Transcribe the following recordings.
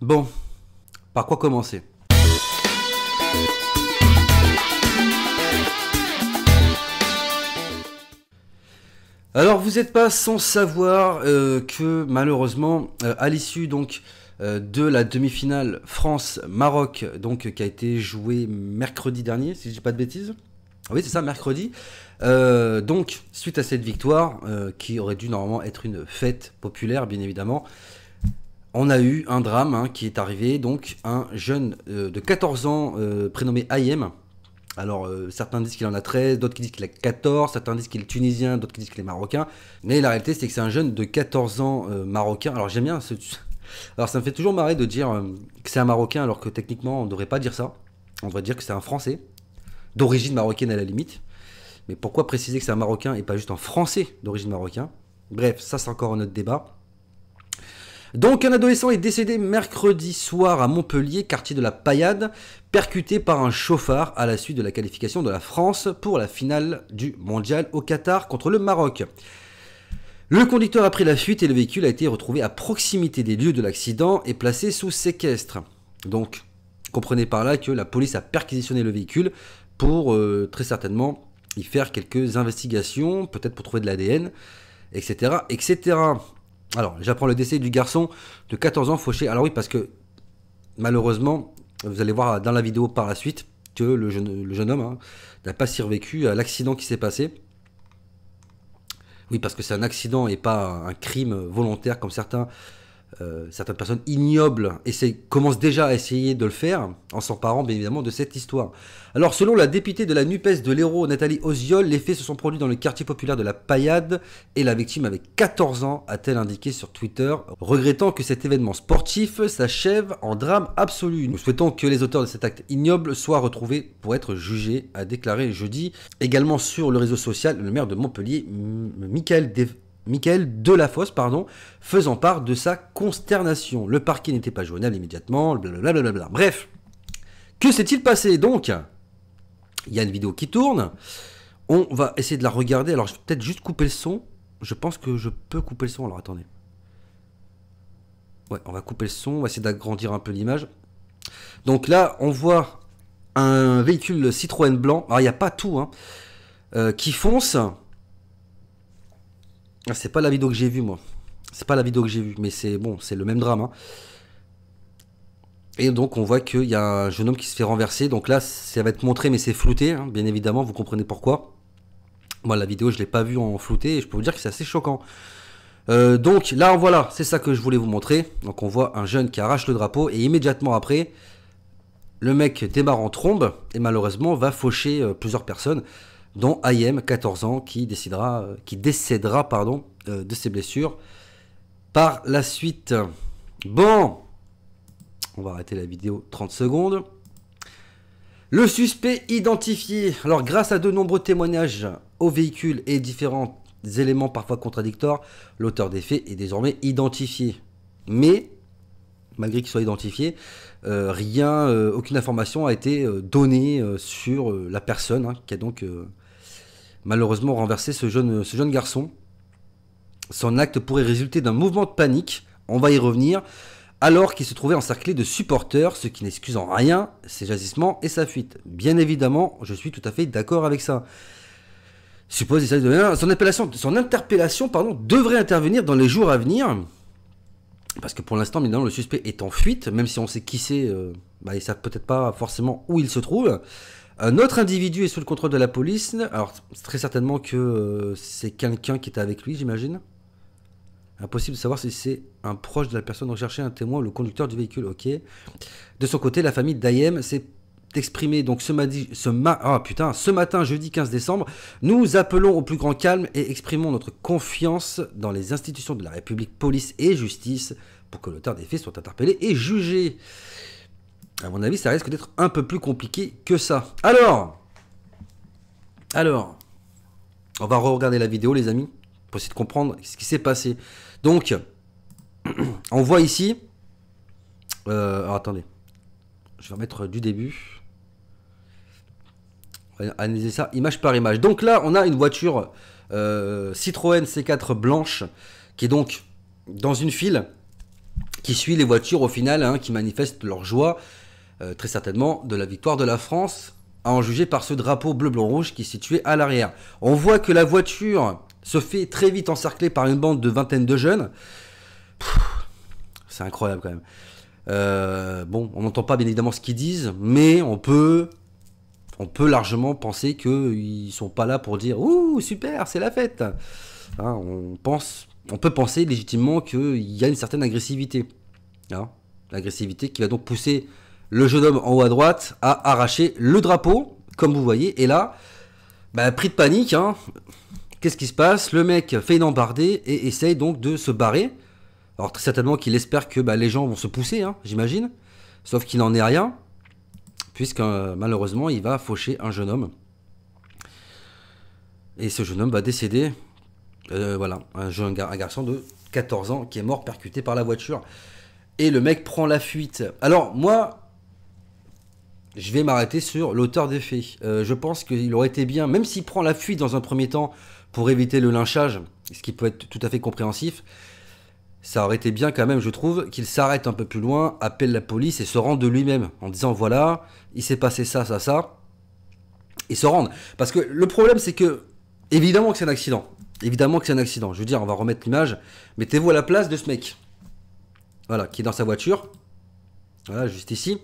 Bon, par quoi commencer? Alors vous n'êtes pas sans savoir que malheureusement à l'issue donc de la demi-finale France-Maroc donc qui a été jouée mercredi dernier si je dis pas de bêtises. Oui c'est ça, mercredi. Donc suite à cette victoire qui aurait dû normalement être une fête populaire bien évidemment, on a eu un drame qui est arrivé, donc un jeune de 14 ans prénommé Ayem. Alors certains disent qu'il en a 13, d'autres qui disent qu'il a 14, certains disent qu'il est tunisien, d'autres qui disent qu'il est marocain. Mais la réalité c'est que c'est un jeune de 14 ans marocain. Alors j'aime bien Alors ça me fait toujours marrer de dire que c'est un marocain alors que techniquement on ne devrait pas dire ça. On devrait dire que c'est un français, d'origine marocaine à la limite. Mais pourquoi préciser que c'est un marocain et pas juste un français d'origine marocain? Bref, ça c'est encore un autre débat. Donc un adolescent est décédé mercredi soir à Montpellier, quartier de la Paillade, percuté par un chauffard à la suite de la qualification de la France pour la finale du mondial au Qatar contre le Maroc. Le conducteur a pris la fuite et le véhicule a été retrouvé à proximité des lieux de l'accident et placé sous séquestre. Donc comprenez par là que la police a perquisitionné le véhicule pour très certainement y faire quelques investigations, peut-être pour trouver de l'ADN, etc., etc. Alors, j'apprends le décès du garçon de 14 ans fauché. Alors oui, parce que malheureusement, vous allez voir dans la vidéo par la suite que le jeune homme n'a pas survécu à l'accident qui s'est passé. Oui, parce que c'est un accident et pas un crime volontaire comme certaines personnes ignobles commencent déjà à essayer de le faire en s'emparant bien évidemment de cette histoire. Alors selon la députée de la NUPES de l'Hérault, Nathalie Oziol, les faits se sont produits dans le quartier populaire de la Paillade et la victime avait 14 ans, a-t-elle indiqué sur Twitter, regrettant que cet événement sportif s'achève en drame absolu. Nous souhaitons que les auteurs de cet acte ignoble soient retrouvés pour être jugés, a déclaré jeudi. Également sur le réseau social, le maire de Montpellier, Michael Delafosse, faisant part de sa consternation. Le parquet n'était pas joignable immédiatement, blablabla. Bref, que s'est-il passé donc? Il y a une vidéo qui tourne, on va essayer de la regarder. Alors je vais peut-être juste couper le son, je pense que je peux couper le son, alors attendez. Ouais, on va couper le son, on va essayer d'agrandir un peu l'image. Donc là, on voit un véhicule Citroën blanc, alors il n'y a pas tout, qui fonce. C'est pas la vidéo que j'ai vue, moi. C'est pas la vidéo que j'ai vue, mais c'est bon, c'est le même drame. Et donc, on voit qu'il y a un jeune homme qui se fait renverser. Donc là, ça va être montré, mais c'est flouté, bien évidemment, vous comprenez pourquoi. Moi, la vidéo, je l'ai pas vue en flouté, et je peux vous dire que c'est assez choquant. Donc là, voilà, c'est ça que je voulais vous montrer. Donc, on voit un jeune qui arrache le drapeau, et immédiatement après, le mec démarre en trombe, et malheureusement, va faucher plusieurs personnes, dont Ayem, 14 ans, qui décédera de ses blessures par la suite. Bon, on va arrêter la vidéo 30 secondes. Le suspect identifié. Alors, grâce à de nombreux témoignages au véhicule et différents éléments parfois contradictoires, l'auteur des faits est désormais identifié. Mais, malgré qu'il soit identifié, aucune information a été donnée sur la personne qui a donc malheureusement renversé ce jeune garçon. Son acte pourrait résulter d'un mouvement de panique, on va y revenir, alors qu'il se trouvait encerclé de supporters, ce qui n'excuse en rien ses agissements et sa fuite. Bien évidemment, je suis tout à fait d'accord avec ça. Suppose son interpellation devrait intervenir dans les jours à venir, parce que pour l'instant, le suspect est en fuite, même si on sait qui c'est, ils ne savent peut-être pas forcément où il se trouve. Un autre individu est sous le contrôle de la police. Alors, c'est très certainement que c'est quelqu'un qui était avec lui, j'imagine. Impossible de savoir si c'est un proche de la personne recherchée, un témoin ou le conducteur du véhicule. Ok. De son côté, la famille d'Ayem s'est exprimée donc ce matin, jeudi 15 décembre. Nous appelons au plus grand calme et exprimons notre confiance dans les institutions de la République, police et justice, pour que l'auteur des faits soit interpellé et jugé. À mon avis, ça risque d'être un peu plus compliqué que ça. Alors, on va re-regarder la vidéo, les amis, pour essayer de comprendre ce qui s'est passé. Donc, on voit ici... alors, attendez. Je vais remettre du début. On va analyser ça image par image. Donc là, on a une voiture Citroën C4 blanche qui est donc dans une file qui suit les voitures au final, hein, qui manifestent leur joie, très certainement, de la victoire de la France, à en juger par ce drapeau bleu-blanc-rouge qui est situé à l'arrière. On voit que la voiture se fait très vite encercler par une bande de vingtaine de jeunes. C'est incroyable quand même. Bon, on n'entend pas bien évidemment ce qu'ils disent, mais on peut largement penser qu'ils sont pas là pour dire « Ouh, super, c'est la fête !» hein, on peut penser légitimement qu'il y a une certaine agressivité. Hein, l'agressivité qui va donc pousser le jeune homme en haut à droite à arracher le drapeau, comme vous voyez. Et là, bah, pris de panique, hein, qu'est-ce qui se passe? Le mec fait une embardée et essaye donc de se barrer. Alors très certainement qu'il espère que bah, les gens vont se pousser, hein, j'imagine. Sauf qu'il n'en est rien, puisque malheureusement il va faucher un jeune homme. Et ce jeune homme va décéder. Voilà, un garçon de 14 ans qui est mort percuté par la voiture. Et le mec prend la fuite. Alors moi, je vais m'arrêter sur l'auteur des faits. Je pense qu'il aurait été bien, même s'il prend la fuite dans un premier temps pour éviter le lynchage, ce qui peut être tout à fait compréhensif, ça aurait été bien quand même, je trouve, qu'il s'arrête un peu plus loin, appelle la police et se rende de lui-même en disant voilà, il s'est passé ça, ça, ça, et se rendre. Parce que le problème, c'est que, évidemment que c'est un accident. Évidemment que c'est un accident. Je veux dire, on va remettre l'image. Mettez-vous à la place de ce mec. Voilà, qui est dans sa voiture. Voilà, juste ici.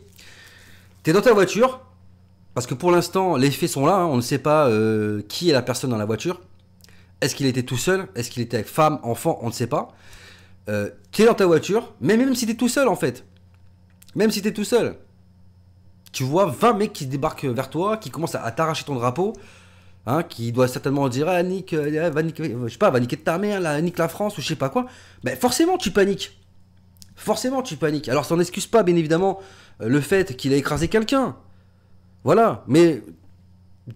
T'es dans ta voiture, parce que pour l'instant, les faits sont là, hein, on ne sait pas qui est la personne dans la voiture. Est-ce qu'il était tout seul? Est-ce qu'il était avec femme, enfant? On ne sait pas. T'es dans ta voiture, mais même si t'es tout seul en fait. Même si t'es tout seul. Tu vois 20 mecs qui débarquent vers toi, qui commencent à t'arracher ton drapeau, hein, qui doivent certainement dire ah, nique, va niquer, je sais pas, va niquer de ta mère, là, nique la France ou je sais pas quoi. Ben forcément tu paniques. Forcément tu paniques. Alors ça n'excuse pas bien évidemment le fait qu'il a écrasé quelqu'un. Voilà, mais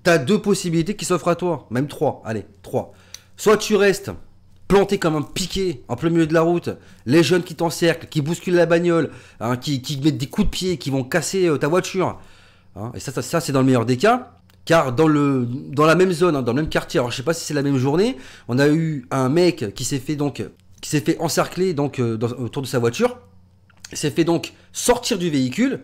t'as deux possibilités qui s'offrent à toi, même trois, allez, trois. Soit tu restes planté comme un piquet en plein milieu de la route, les jeunes qui t'encerclent, qui bousculent la bagnole, hein, qui mettent des coups de pied, qui vont casser ta voiture. Hein, et ça c'est dans le meilleur des cas. Car dans la même zone, hein, dans le même quartier, alors je sais pas si c'est la même journée, on a eu un mec qui s'est fait encercler donc autour de sa voiture, s'est fait donc sortir du véhicule,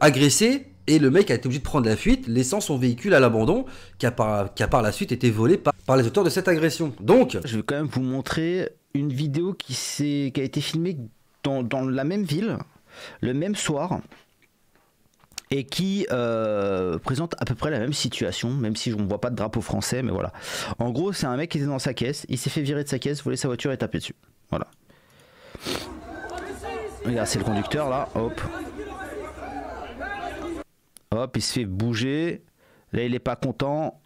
agressé, et le mec a été obligé de prendre la fuite, laissant son véhicule à l'abandon, qui a par la suite été volé par les auteurs de cette agression. Donc, je vais quand même vous montrer une vidéo qui a été filmée dans la même ville, le même soir, et qui présente à peu près la même situation, même si on ne voit pas de drapeau français, mais voilà. En gros, c'est un mec qui était dans sa caisse, il s'est fait virer de sa caisse, voler sa voiture et taper dessus. Voilà. Regarde, c'est le conducteur là, hop. Hop, il se fait bouger. Là, il est pas content.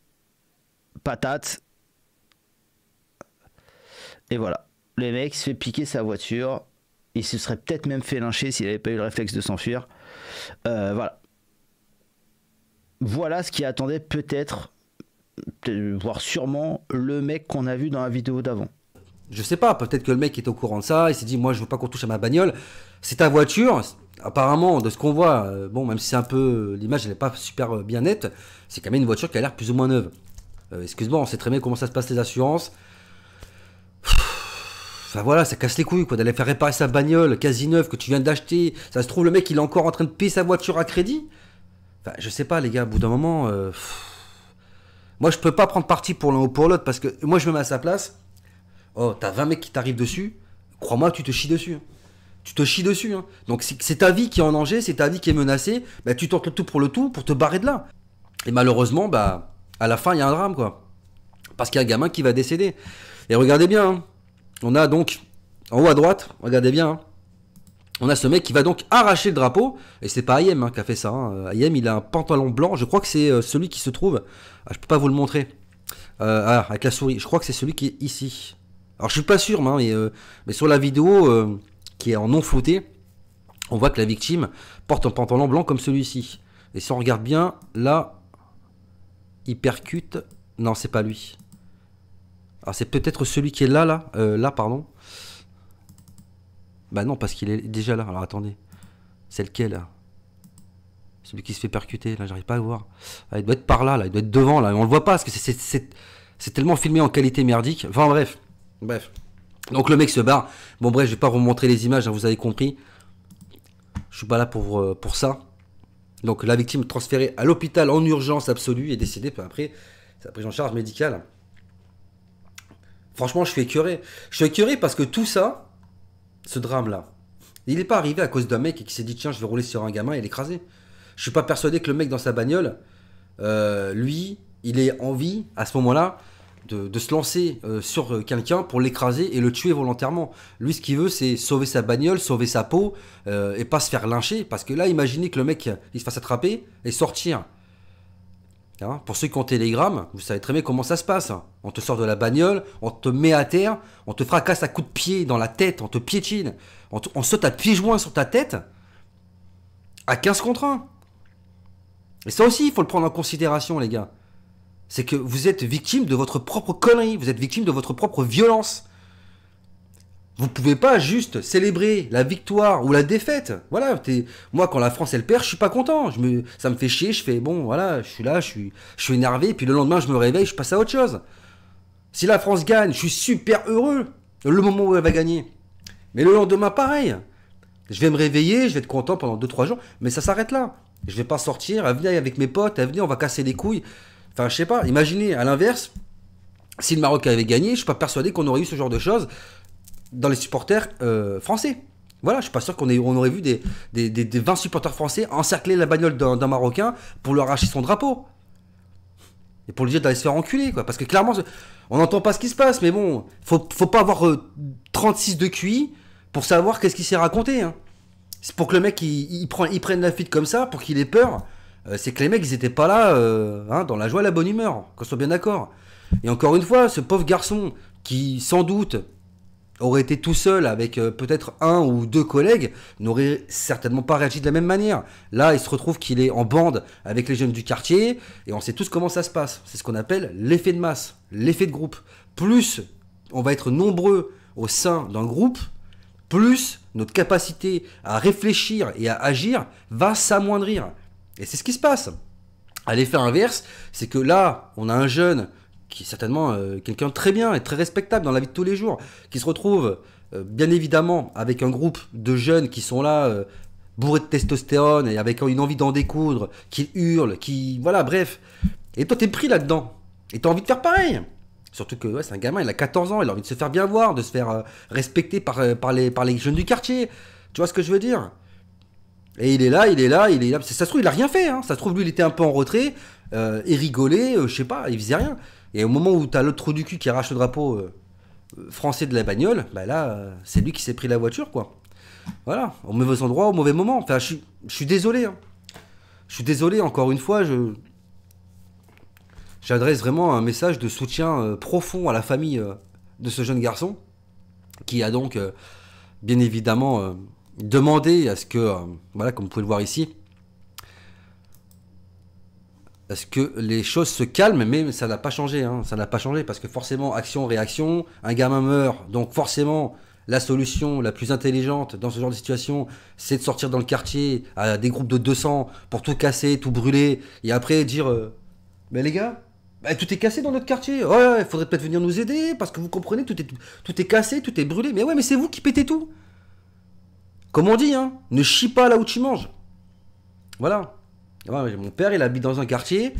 Patate. Et voilà. Le mec se fait piquer sa voiture. Il se serait peut-être même fait lyncher s'il n'avait pas eu le réflexe de s'enfuir. Voilà. Voilà ce qui attendait peut-être, voire sûrement, le mec qu'on a vu dans la vidéo d'avant. Je sais pas, peut-être que le mec est au courant de ça, il s'est dit moi je veux pas qu'on touche à ma bagnole, c'est ta voiture, apparemment de ce qu'on voit, bon même si c'est un peu, l'image elle est pas super bien nette, c'est quand même une voiture qui a l'air plus ou moins neuve. Excuse-moi, on sait très bien comment ça se passe les assurances. Enfin voilà, ça casse les couilles quoi, d'aller faire réparer sa bagnole quasi neuve que tu viens d'acheter, ça se trouve le mec il est encore en train de payer sa voiture à crédit. Enfin je sais pas les gars, au bout d'un moment, moi je peux pas prendre parti pour l'un ou pour l'autre parce que moi je me mets à sa place. Oh, t'as 20 mecs qui t'arrivent dessus, crois-moi, tu te chies dessus. Hein. Tu te chies dessus. Hein. Donc c'est ta vie qui est en danger, c'est ta vie qui est menacée, bah, tu tentes le tout pour te barrer de là. Et malheureusement, bah, à la fin, il y a un drame, quoi. Parce qu'il y a un gamin qui va décéder. Et regardez bien, hein. On a donc, en haut à droite, regardez bien, hein. On a ce mec qui va donc arracher le drapeau, et c'est pas Ayem hein, qui a fait ça. Hein. Ayem, il a un pantalon blanc, je crois que c'est celui qui se trouve, je peux pas vous le montrer, avec la souris, je crois que c'est celui qui est ici. Alors je suis pas sûr, hein, mais sur la vidéo qui est en non flouté, on voit que la victime porte un pantalon blanc comme celui-ci. Et si on regarde bien, là, il percute. Non, c'est pas lui. Alors c'est peut-être celui qui est là, pardon. Bah non, parce qu'il est déjà là. Alors attendez, c'est lequel là? Celui qui se fait percuter. Là, j'arrive pas à le voir. Ah, il doit être par là, il doit être devant là. On le voit pas parce que c'est tellement filmé en qualité merdique. Enfin bref. Donc le mec se barre. Bon bref, je vais pas vous montrer les images, hein, vous avez compris. Je suis pas là pour ça. Donc la victime transférée à l'hôpital en urgence absolue est décédée peu après sa prise en charge médicale. Franchement, je suis écœuré. Je suis écœuré parce que tout ça, ce drame-là, il n'est pas arrivé à cause d'un mec qui s'est dit tiens, je vais rouler sur un gamin et l'écraser. Je suis pas persuadé que le mec dans sa bagnole, lui, il ait envie à ce moment-là de se lancer sur quelqu'un pour l'écraser et le tuer volontairement. Lui, ce qu'il veut, c'est sauver sa bagnole, sauver sa peau et pas se faire lyncher. Parce que là, imaginez que le mec il se fasse attraper et sortir. Hein, pour ceux qui ont Telegram, vous savez très bien comment ça se passe. On te sort de la bagnole, on te met à terre, on te fracasse à coups de pied dans la tête, on te piétine, on saute à pieds joints sur ta tête à 15 contre 1. Et ça aussi, il faut le prendre en considération, les gars. C'est que vous êtes victime de votre propre connerie, vous êtes victime de votre propre violence. Vous pouvez pas juste célébrer la victoire ou la défaite. Voilà, moi quand la France elle perd, je suis pas content. Ça me fait chier, je fais bon, voilà, je suis là, je suis énervé, puis le lendemain je me réveille, je passe à autre chose. Si la France gagne, je suis super heureux le moment où elle va gagner. Mais le lendemain, pareil. Je vais me réveiller, je vais être content pendant 2-3 jours, mais ça s'arrête là. Je vais pas sortir, à venir avec mes potes, à venir, on va casser les couilles. Enfin, je sais pas, imaginez, à l'inverse, si le Maroc avait gagné, je suis pas persuadé qu'on aurait eu ce genre de choses dans les supporters français. Voilà, je suis pas sûr on aurait vu des 20 supporters français encercler la bagnole d'un Marocain pour lui arracher son drapeau. Et pour lui dire d'aller se faire enculer, quoi. Parce que clairement, on n'entend pas ce qui se passe, mais bon, faut pas avoir 36 de QI pour savoir qu'est-ce qui s'est raconté. Hein. C'est pour que le mec, il prenne la fuite comme ça, pour qu'il ait peur. C'est que les mecs, ils étaient pas là hein, dans la joie et la bonne humeur, qu'on soit bien d'accord. Et encore une fois, ce pauvre garçon qui, sans doute, aurait été tout seul avec peut-être 1 ou 2 collègues, n'aurait certainement pas réagi de la même manière. Là, il se retrouve qu'il est en bande avec les jeunes du quartier, et on sait tous comment ça se passe. C'est ce qu'on appelle l'effet de masse, l'effet de groupe. Plus on va être nombreux au sein d'un groupe, plus notre capacité à réfléchir et à agir va s'amoindrir. Et c'est ce qui se passe. À l'effet inverse, c'est que là, on a un jeune qui est certainement quelqu'un de très bien et très respectable dans la vie de tous les jours, qui se retrouve bien évidemment avec un groupe de jeunes qui sont là, bourrés de testostérone et avec une envie d'en découdre, qui hurlent, qui... Voilà, bref. Et toi, t'es pris là-dedans. Et t'as envie de faire pareil. Surtout que ouais, c'est un gamin, il a 14 ans, il a envie de se faire bien voir, de se faire respecter par les jeunes du quartier. Tu vois ce que je veux dire ? Et il est là. Ça se trouve, il a rien fait. Hein. Ça se trouve, lui, il était un peu en retrait, il rigolait, je sais pas, il faisait rien. Et au moment où t'as l'autre trou du cul qui arrache le drapeau français de la bagnole, bah là, c'est lui qui s'est pris la voiture, quoi. Voilà, au mauvais endroit, au mauvais moment. Enfin, je suis désolé. Hein. Je suis désolé, encore une fois, j'adresse vraiment un message de soutien profond à la famille de ce jeune garçon, qui a donc, bien évidemment, demandé à ce que, voilà, comme vous pouvez le voir ici, à ce que les choses se calment, mais ça n'a pas changé, hein, ça n'a pas changé, parce que forcément, action-réaction, un gamin meurt, donc forcément, la solution la plus intelligente dans ce genre de situation, c'est de sortir dans le quartier à des groupes de 200 pour tout casser, tout brûler, et après dire, mais les gars, bah, tout est cassé dans notre quartier, ouais, il faudrait peut-être venir nous aider, parce que vous comprenez, tout est cassé, tout est brûlé, mais ouais, mais c'est vous qui pétez tout. Comme on dit, hein, ne chie pas là où tu manges. Voilà. Ouais, mon père, il habite dans un quartier.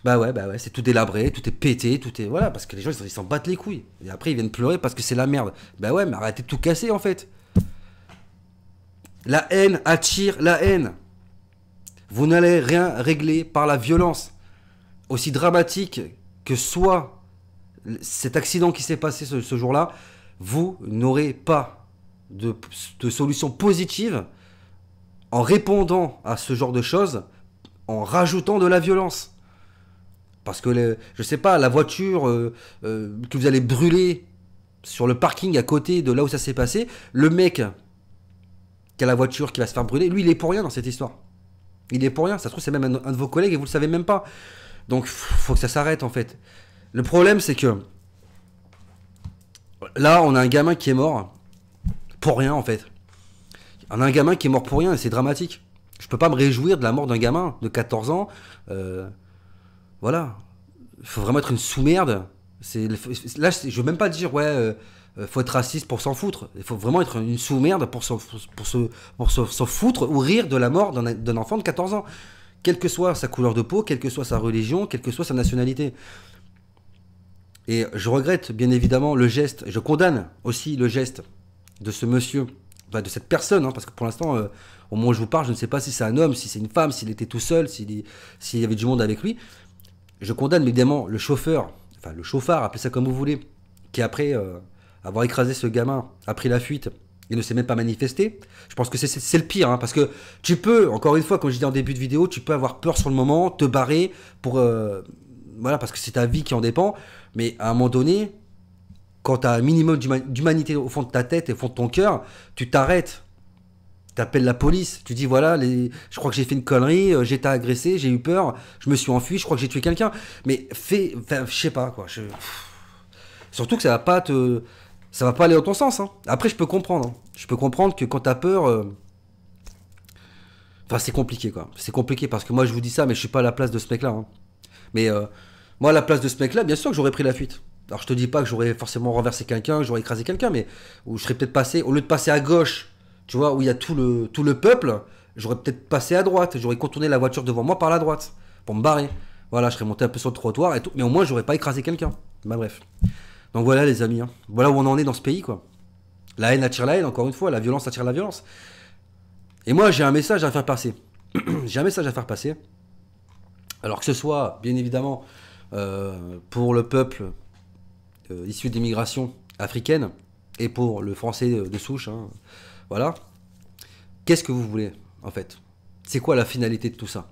Bah ouais, c'est tout délabré, tout est pété, tout est... Voilà, parce que les gens, ils s'en battent les couilles. Et après, ils viennent pleurer parce que c'est la merde. Bah ouais, mais arrêtez de tout casser, en fait. La haine attire la haine. Vous n'allez rien régler par la violence. Aussi dramatique que soit cet accident qui s'est passé ce jour-là, vous n'aurez pas de solution positive en répondant à ce genre de choses, en rajoutant de la violence. Parce que, je sais pas, la voiture que vous allez brûler sur le parking à côté de là où ça s'est passé, le mec qui a la voiture qui va se faire brûler, lui, il est pour rien dans cette histoire. Il est pour rien, ça se trouve, c'est même un de vos collègues et vous le savez même pas. Donc, faut que ça s'arrête, en fait. Le problème, c'est que là, on a un gamin qui est mort pour rien, en fait. On a un gamin qui est mort pour rien et c'est dramatique. Je peux pas me réjouir de la mort d'un gamin de 14 ans. Voilà. Il faut vraiment être une sous-merde. Là, je veux même pas dire, ouais, faut être raciste pour s'en foutre. Il faut vraiment être une sous-merde pour s'en foutre ou rire de la mort d'un enfant de 14 ans. Quelle que soit sa couleur de peau, quelle que soit sa religion, quelle que soit sa nationalité. Et je regrette bien évidemment le geste, je condamne aussi le geste de ce monsieur, enfin de cette personne, hein, parce que pour l'instant, au moment où je vous parle, je ne sais pas si c'est un homme, si c'est une femme, s'il était tout seul, s'il y avait du monde avec lui. Je condamne évidemment le chauffeur, enfin le chauffard, appelez ça comme vous voulez, qui après avoir écrasé ce gamin, a pris la fuite et ne s'est même pas manifesté. Je pense que c'est le pire, hein, parce que tu peux, encore une fois, comme je disais en début de vidéo, tu peux avoir peur sur le moment, te barrer pour... voilà, parce que c'est ta vie qui en dépend, mais à un moment donné, quand tu as un minimum d'humanité au fond de ta tête et au fond de ton cœur, tu t'arrêtes. Tu appelles la police, tu dis voilà, je crois que j'ai fait une connerie, j'ai été agressé, j'ai eu peur, je me suis enfui, je crois que j'ai tué quelqu'un. Mais enfin, je sais pas quoi. Surtout que ça va pas aller dans ton sens. Hein. Après, je peux comprendre. Hein. Je peux comprendre que quand tu as peur, enfin c'est compliqué quoi. C'est compliqué parce que moi je vous dis ça, mais je suis pas à la place de ce mec-là. Hein. Mais moi, à la place de ce mec-là, bien sûr que j'aurais pris la fuite. Alors je te dis pas que j'aurais forcément renversé quelqu'un, que j'aurais écrasé quelqu'un, mais où je serais peut-être passé, au lieu de passer à gauche, tu vois, où il y a tout le peuple, j'aurais peut-être passé à droite, j'aurais contourné la voiture devant moi par la droite, pour me barrer. Voilà, je serais monté un peu sur le trottoir et tout, mais au moins j'aurais pas écrasé quelqu'un. Bah bref. Donc voilà les amis, hein. Voilà où on en est dans ce pays, quoi. La haine attire la haine, encore une fois, la violence attire la violence. Et moi j'ai un message à faire passer. J'ai un message à faire passer. Alors que ce soit, bien évidemment, pour le peuple issu d'immigration africaine et pour le français de souche, hein, voilà. Qu'est-ce que vous voulez, en fait? C'est quoi la finalité de tout ça?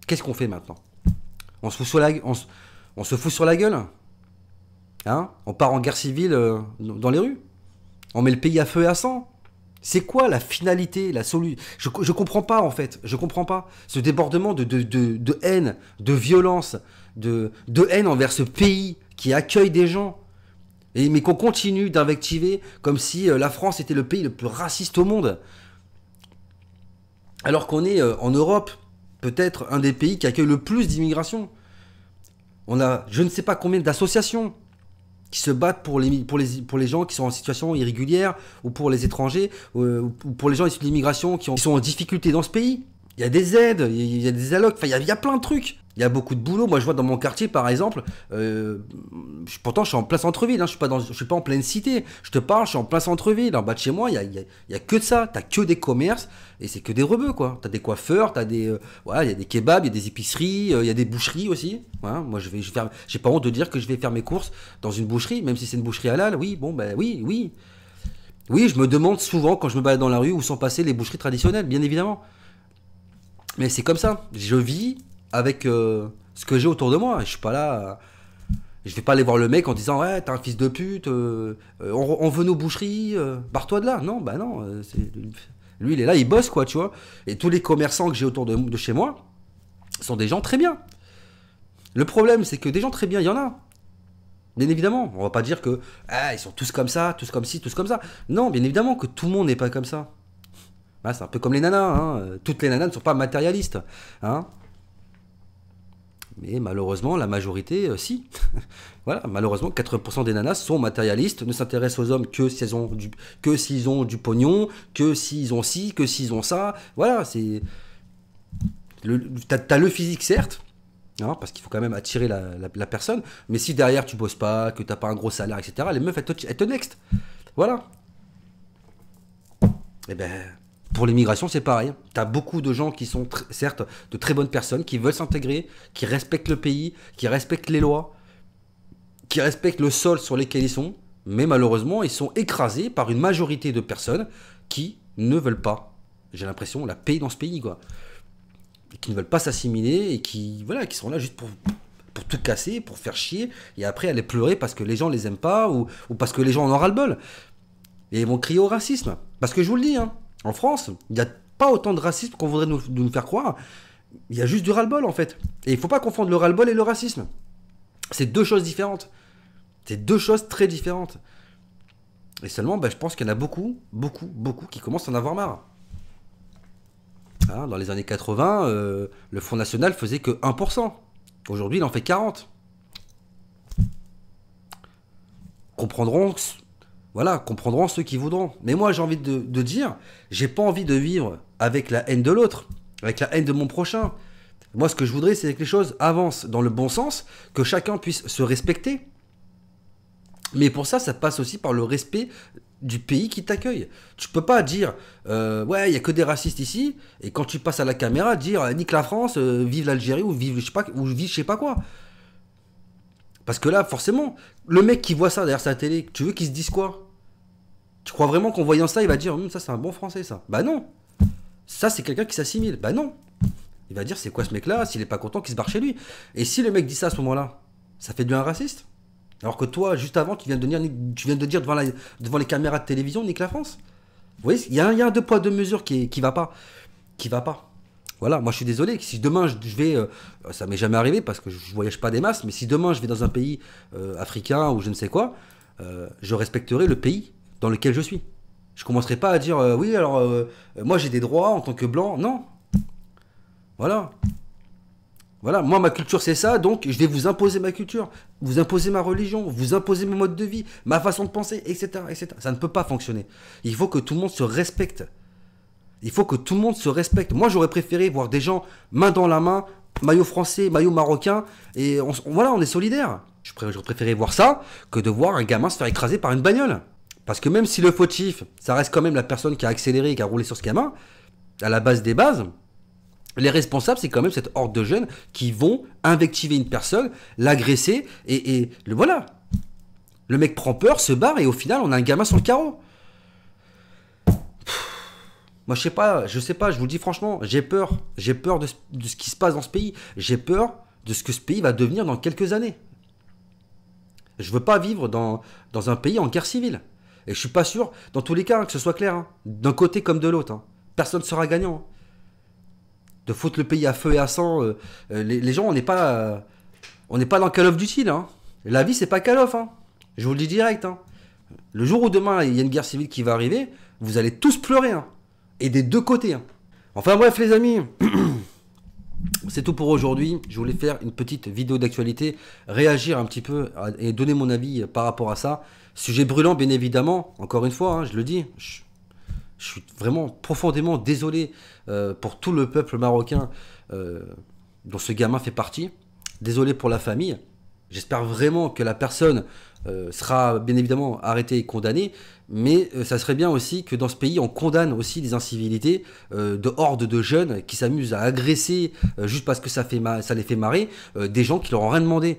Qu'est-ce qu'on fait maintenant? On se fout sur on se fout sur la gueule? Hein? On part en guerre civile dans les rues? On met le pays à feu et à sang? C'est quoi la finalité, la solution? Je comprends pas en fait, je comprends pas. Ce débordement de haine, de violence, de haine envers ce pays qui accueille des gens. Mais qu'on continue d'invectiver comme si la France était le pays le plus raciste au monde. Alors qu'on est en Europe, peut-être un des pays qui accueille le plus d'immigration. On a je ne sais pas combien d'associations qui se battent pour les gens qui sont en situation irrégulière, ou pour les étrangers, ou pour les gens issus de l'immigration qui sont en difficulté dans ce pays. Il y a des aides, il y a des allocs, enfin il y a plein de trucs. Il y a beaucoup de boulot. Moi je vois dans mon quartier par exemple, pourtant je suis en plein centre-ville, hein, je suis pas en pleine cité. Je te parle, je suis en plein centre-ville. En bas de chez moi, il y a que de ça. T'as que des commerces et c'est que des rebeux quoi. T'as des coiffeurs, t'as des, voilà, il y a des kebabs, il y a des épiceries, il y a des boucheries aussi. Voilà, moi j'ai pas honte de dire que je vais faire mes courses dans une boucherie, même si c'est une boucherie halal. Oui, bon ben oui. Oui, je me demande souvent quand je me balade dans la rue où sont passées les boucheries traditionnelles, bien évidemment. Mais c'est comme ça. Je vis avec ce que j'ai autour de moi. Je suis pas là. Je vais pas aller voir le mec en disant ouais t'es un fils de pute. On veut nos boucheries. Barre-toi de là. Non bah non. Lui il est là, il bosse quoi, tu vois. Et tous les commerçants que j'ai autour de chez moi sont des gens très bien. Le problème c'est que des gens très bien, il y en a. Bien évidemment. On va pas dire que ils sont tous comme ça, tous comme ci, tous comme ça. Non, bien évidemment que tout le monde n'est pas comme ça. Ah, c'est un peu comme les nanas, hein. Toutes les nanas ne sont pas matérialistes, hein. Mais malheureusement, la majorité, si. Voilà, malheureusement, 80% des nanas sont matérialistes, ne s'intéressent aux hommes que s'ils ont du pognon, que s'ils ont ci, que s'ils ont ça. Voilà, c'est... T'as le physique, certes, hein, parce qu'il faut quand même attirer la personne, mais si derrière tu bosses pas, que t'as pas un gros salaire, etc., les meufs, elles te next. Voilà. Eh ben... Pour l'immigration, c'est pareil. Tu as beaucoup de gens qui sont, certes, de très bonnes personnes, qui veulent s'intégrer, qui respectent le pays, qui respectent les lois, qui respectent le sol sur lequel ils sont, mais malheureusement, ils sont écrasés par une majorité de personnes qui ne veulent pas, j'ai l'impression, la paix dans ce pays, quoi. Et qui ne veulent pas s'assimiler et qui sont là juste pour tout casser, pour faire chier, et après aller pleurer parce que les gens les aiment pas ou parce que les gens en ont ras-le-bol. Et ils vont crier au racisme. Parce que je vous le dis, hein. En France, il n'y a pas autant de racisme qu'on voudrait nous faire croire. Il y a juste du ras-le-bol, en fait. Et il ne faut pas confondre le ras-le-bol et le racisme. C'est deux choses différentes. C'est deux choses très différentes. Et seulement, je pense qu'il y en a beaucoup qui commencent à en avoir marre. Hein, dans les années 80, le Front National faisait que 1%. Aujourd'hui, il en fait 40%. comprendront, voilà, comprendront ceux qui voudront. Mais moi, j'ai envie de dire, j'ai pas envie de vivre avec la haine de l'autre, avec la haine de mon prochain. Moi, ce que je voudrais, c'est que les choses avancent dans le bon sens, que chacun puisse se respecter. Mais pour ça, ça passe aussi par le respect du pays qui t'accueille. Tu peux pas dire, ouais, il y a que des racistes ici, et quand tu passes à la caméra, dire, nique la France, vive l'Algérie, ou vive je sais pas quoi. Parce que là, forcément, le mec qui voit ça derrière sa télé, tu veux qu'il se dise quoi? Tu crois vraiment qu'en voyant ça, il va dire, ça c'est un bon français ça? Bah non. Ça c'est quelqu'un qui s'assimile. Bah non. Il va dire, c'est quoi ce mec-là? S'il est pas content, qu'il se barre chez lui. Et si le mec dit ça à ce moment-là, ça fait de lui un raciste? Alors que toi, juste avant, tu viens de dire devant les caméras de télévision, nique la France. Vous voyez, il y a un deux poids, deux mesures qui va pas. Qui va pas. Voilà, moi je suis désolé, si demain je vais, ça m'est jamais arrivé parce que je voyage pas des masses, mais si demain je vais dans un pays africain ou je ne sais quoi, je respecterai le pays dans lequel je suis. Je commencerai pas à dire, oui alors moi j'ai des droits en tant que blanc, non. Voilà. Voilà, moi ma culture c'est ça, donc je vais vous imposer ma culture, vous imposer ma religion, vous imposer mon mode de vie, ma façon de penser, etc., etc. Ça ne peut pas fonctionner. Il faut que tout le monde se respecte. Il faut que tout le monde se respecte. Moi, j'aurais préféré voir des gens main dans la main, maillot français, maillot marocain, et voilà, on est solidaires. J'aurais préféré voir ça que de voir un gamin se faire écraser par une bagnole. Parce que même si le fautif, ça reste quand même la personne qui a accéléré et qui a roulé sur ce gamin, à la base des bases, les responsables, c'est quand même cette horde de jeunes qui vont invectiver une personne, l'agresser, et voilà. Le mec prend peur, se barre, et au final, on a un gamin sur le carreau. Moi, je sais pas, je vous le dis franchement, j'ai peur de ce qui se passe dans ce pays. J'ai peur de ce que ce pays va devenir dans quelques années. Je veux pas vivre dans un pays en guerre civile. Et je suis pas sûr, dans tous les cas, que ce soit clair, d'un côté comme de l'autre. Personne ne sera gagnant. De foutre le pays à feu et à sang, les gens, on n'est pas dans Call of Duty, là. La vie, c'est pas Call of. Je vous le dis direct. Le jour où demain, il y a une guerre civile qui va arriver, vous allez tous pleurer. Et des deux côtés. Enfin bref les amis, c'est tout pour aujourd'hui. Je voulais faire une petite vidéo d'actualité, réagir un petit peu et donner mon avis par rapport à ça. Sujet brûlant bien évidemment, encore une fois, je le dis, je suis vraiment profondément désolé pour tout le peuple marocain dont ce gamin fait partie. Désolé pour la famille. J'espère vraiment que la personne sera bien évidemment arrêtée et condamnée, mais ça serait bien aussi que dans ce pays on condamne aussi des incivilités de hordes de jeunes qui s'amusent à agresser juste parce que ça les fait marrer des gens qui leur ont rien demandé.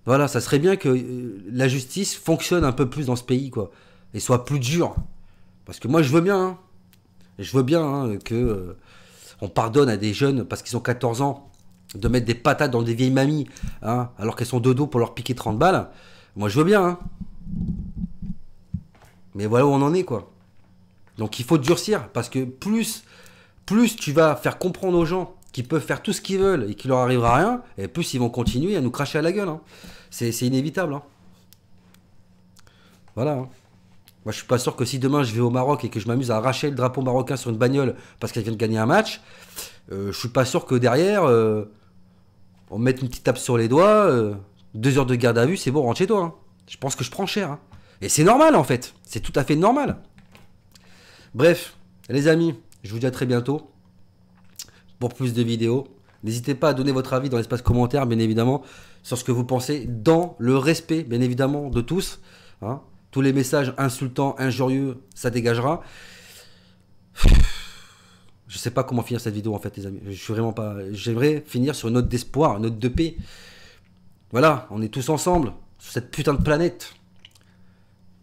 Voilà, ça serait bien que la justice fonctionne un peu plus dans ce pays, quoi, et soit plus dure. Parce que moi je veux bien, que on pardonne à des jeunes parce qu'ils ont 14 ans de mettre des patates dans des vieilles mamies, alors qu'elles sont de dos pour leur piquer 30 balles. Moi je veux bien, mais voilà où on en est, quoi. Donc il faut durcir, parce que plus tu vas faire comprendre aux gens qu'ils peuvent faire tout ce qu'ils veulent et qu'il leur arrivera rien, et plus ils vont continuer à nous cracher à la gueule. C'est inévitable. Voilà. Moi je suis pas sûr que si demain je vais au Maroc et que je m'amuse à arracher le drapeau marocain sur une bagnole parce qu'elle vient de gagner un match, je suis pas sûr que derrière on me mette une petite tape sur les doigts, 2 heures de garde à vue, c'est bon, rentre chez toi. Je pense que je prends cher. Et c'est normal en fait, c'est tout à fait normal. Bref, les amis, je vous dis à très bientôt pour plus de vidéos. N'hésitez pas à donner votre avis dans l'espace commentaire, bien évidemment, sur ce que vous pensez, dans le respect, bien évidemment, de tous. Tous les messages insultants, injurieux, ça dégagera. Je sais pas comment finir cette vidéo en fait, les amis. Je suis vraiment pas. J'aimerais finir sur une note d'espoir, une note de paix. Voilà, on est tous ensemble sur cette putain de planète.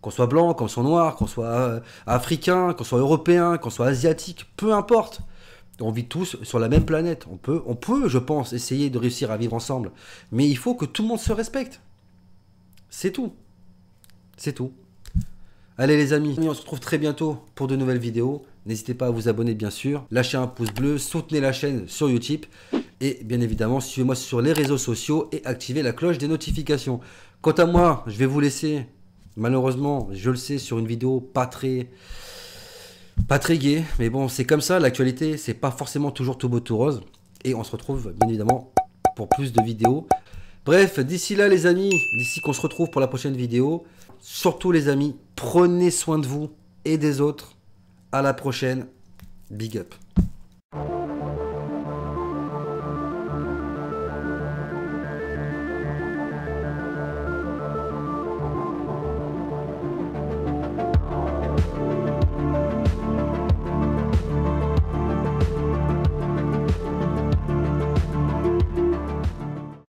Qu'on soit blanc, qu'on soit noir, qu'on soit africain, qu'on soit européen, qu'on soit asiatique, peu importe. On vit tous sur la même planète. On peut, je pense, essayer de réussir à vivre ensemble. Mais il faut que tout le monde se respecte. C'est tout. C'est tout. Allez les amis, on se retrouve très bientôt pour de nouvelles vidéos. N'hésitez pas à vous abonner bien sûr, lâchez un pouce bleu, soutenez la chaîne sur YouTube et bien évidemment suivez-moi sur les réseaux sociaux et activez la cloche des notifications. Quant à moi, je vais vous laisser, malheureusement, je le sais, sur une vidéo pas très gai, mais bon, c'est comme ça, l'actualité, c'est pas forcément toujours tout beau tout rose. Et on se retrouve bien évidemment pour plus de vidéos. Bref, d'ici là les amis, d'ici qu'on se retrouve pour la prochaine vidéo, surtout les amis, prenez soin de vous et des autres. À la prochaine. Big up.